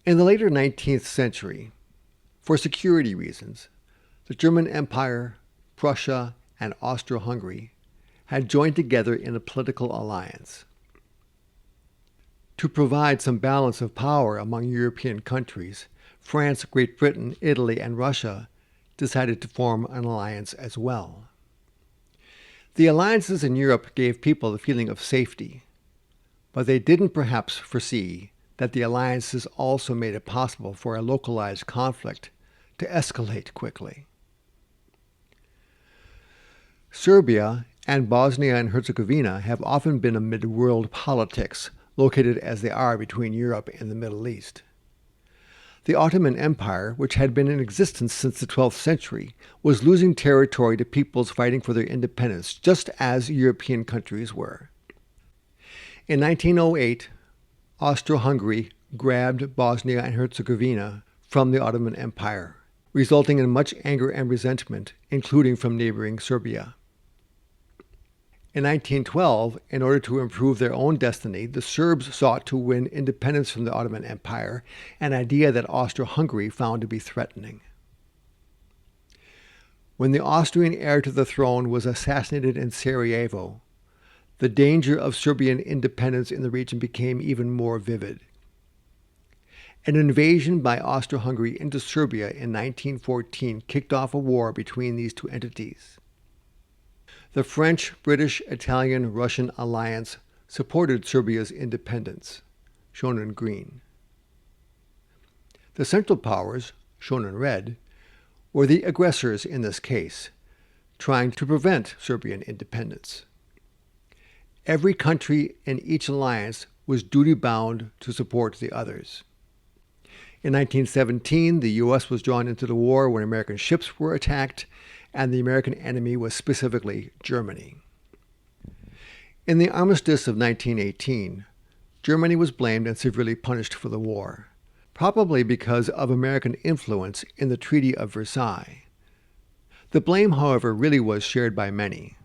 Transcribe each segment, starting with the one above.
In the later 19th century, for security reasons, the German Empire, Prussia, and Austro-Hungary had joined together in a political alliance. To provide some balance of power among European countries, France, Great Britain, Italy, and Russia decided to form an alliance as well. The alliances in Europe gave people the feeling of safety, but they didn't perhaps foresee that the alliances also made it possible for a localized conflict to escalate quickly. Serbia and Bosnia and Herzegovina have often been amid world politics, located as they are between Europe and the Middle East. The Ottoman Empire, which had been in existence since the 12th century, was losing territory to peoples fighting for their independence, just as European countries were. In 1908, Austro-Hungary grabbed Bosnia and Herzegovina from the Ottoman Empire, resulting in much anger and resentment, including from neighboring Serbia. In 1912, in order to improve their own destiny, the Serbs sought to win independence from the Ottoman Empire, an idea that Austro-Hungary found to be threatening. When the Austrian heir to the throne was assassinated in Sarajevo, the danger of Serbian independence in the region became even more vivid. An invasion by Austro-Hungary into Serbia in 1914 kicked off a war between these two entities. The French, British, Italian, Russian alliance supported Serbia's independence, shown in green. The Central Powers, shown in red, were the aggressors in this case, trying to prevent Serbian independence. Every country in each alliance was duty-bound to support the others. In 1917, the U.S. was drawn into the war when American ships were attacked, and the American enemy was specifically Germany. In the Armistice of 1918, Germany was blamed and severely punished for the war, probably because of American influence in the Treaty of Versailles. The blame, however, really was shared by many.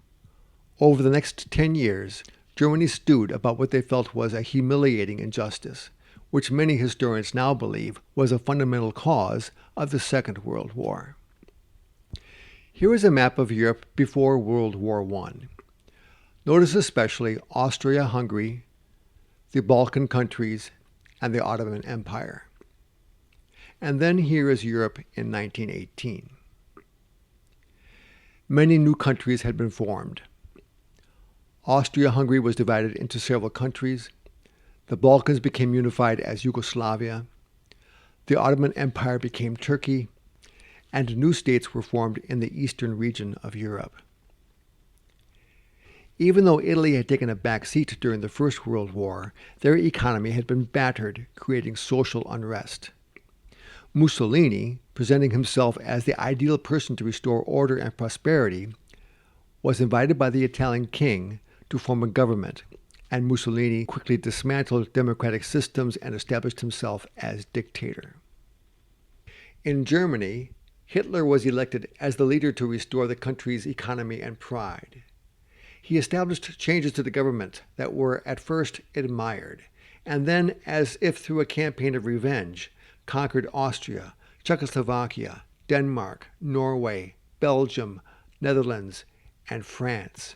Over the next 10 years, Germany stewed about what they felt was a humiliating injustice, which many historians now believe was a fundamental cause of the Second World War. Here is a map of Europe before World War I. Notice especially Austria-Hungary, the Balkan countries, and the Ottoman Empire. And then here is Europe in 1918. Many new countries had been formed. Austria-Hungary was divided into several countries. The Balkans became unified as Yugoslavia. The Ottoman Empire became Turkey, and new states were formed in the eastern region of Europe. Even though Italy had taken a back seat during the First World War, their economy had been battered, creating social unrest. Mussolini, presenting himself as the ideal person to restore order and prosperity, was invited by the Italian king to form a government, and Mussolini quickly dismantled democratic systems and established himself as dictator. In Germany, Hitler was elected as the leader to restore the country's economy and pride. He established changes to the government that were at first admired, and then, as if through a campaign of revenge, conquered Austria, Czechoslovakia, Denmark, Norway, Belgium, Netherlands, and France.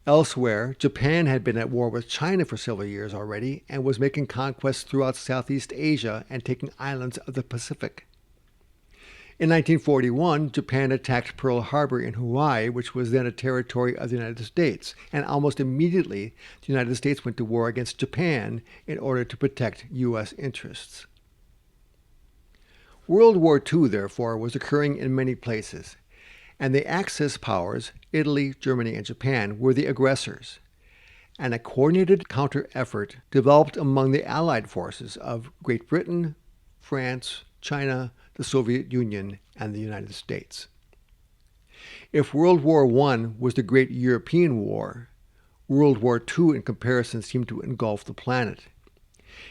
Elsewhere, Japan had been at war with China for several years already and was making conquests throughout Southeast Asia and taking islands of the Pacific. In 1941, Japan attacked Pearl Harbor in Hawaii, which was then a territory of the United States, and almost immediately the United States went to war against Japan in order to protect U.S. interests. World War II, therefore, was occurring in many places, and the Axis powers, Italy, Germany, and Japan, were the aggressors, and a coordinated counter-effort developed among the Allied forces of Great Britain, France, China, the Soviet Union, and the United States. If World War I was the great European war, World War II in comparison seemed to engulf the planet.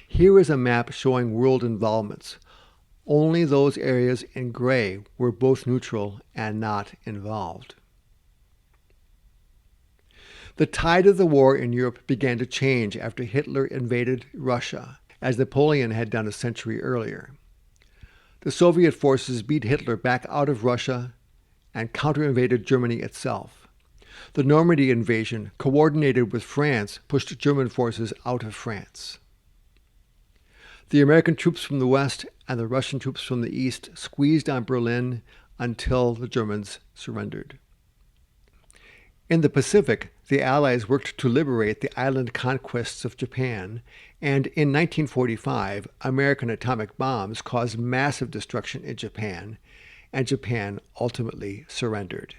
Here is a map showing world involvements. Only those areas in gray were both neutral and not involved. The tide of the war in Europe began to change after Hitler invaded Russia, as Napoleon had done a century earlier. The Soviet forces beat Hitler back out of Russia and counter-invaded Germany itself. The Normandy invasion, coordinated with France, pushed German forces out of France. The American troops from the west and the Russian troops from the east squeezed on Berlin until the Germans surrendered. In the Pacific, the Allies worked to liberate the island conquests of Japan, and in 1945, American atomic bombs caused massive destruction in Japan, and Japan ultimately surrendered.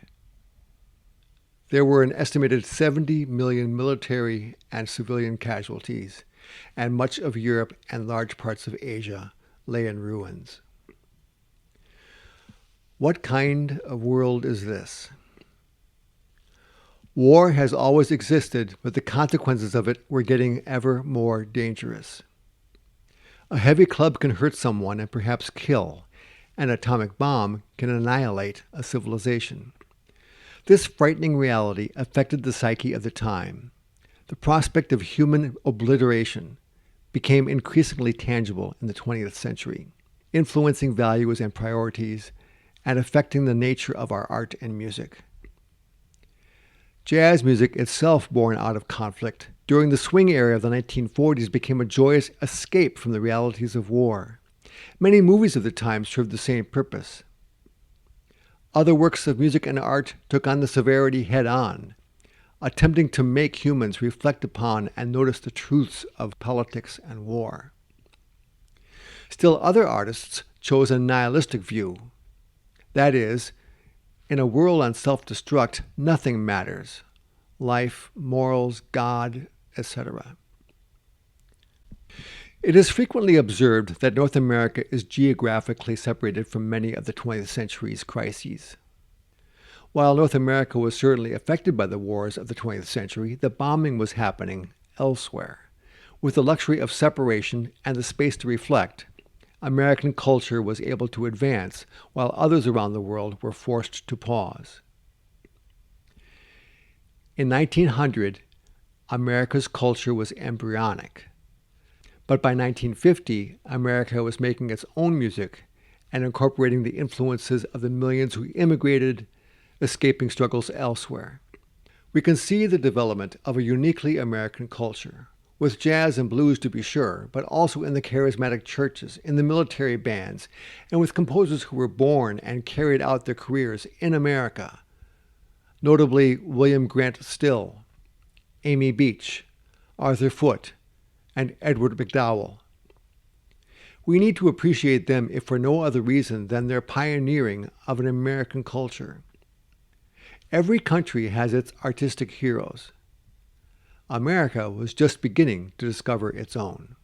There were an estimated 70 million military and civilian casualties, and much of Europe and large parts of Asia lay in ruins. What kind of world is this? War has always existed, but the consequences of it were getting ever more dangerous. A heavy club can hurt someone and perhaps kill. An atomic bomb can annihilate a civilization. This frightening reality affected the psyche of the time. The prospect of human obliteration became increasingly tangible in the 20th century, influencing values and priorities and affecting the nature of our art and music. Jazz music, itself born out of conflict, during the swing era of the 1940s became a joyous escape from the realities of war. Many movies of the time served the same purpose. Other works of music and art took on the severity head-on, attempting to make humans reflect upon and notice the truths of politics and war. Still, other artists chose a nihilistic view. That is, in a world on self-destruct, nothing matters. Life, morals, God, etc. It is frequently observed that North America is geographically separated from many of the 20th century's crises. While North America was certainly affected by the wars of the 20th century, the bombing was happening elsewhere. With the luxury of separation and the space to reflect, American culture was able to advance, while others around the world were forced to pause. In 1900, America's culture was embryonic. But by 1950, America was making its own music and incorporating the influences of the millions who immigrated, escaping struggles elsewhere. We can see the development of a uniquely American culture, with jazz and blues to be sure, but also in the charismatic churches, in the military bands, and with composers who were born and carried out their careers in America, notably William Grant Still, Amy Beach, Arthur Foote, and Edward McDowell. We need to appreciate them if for no other reason than their pioneering of an American culture. Every country has its artistic heroes. America was just beginning to discover its own.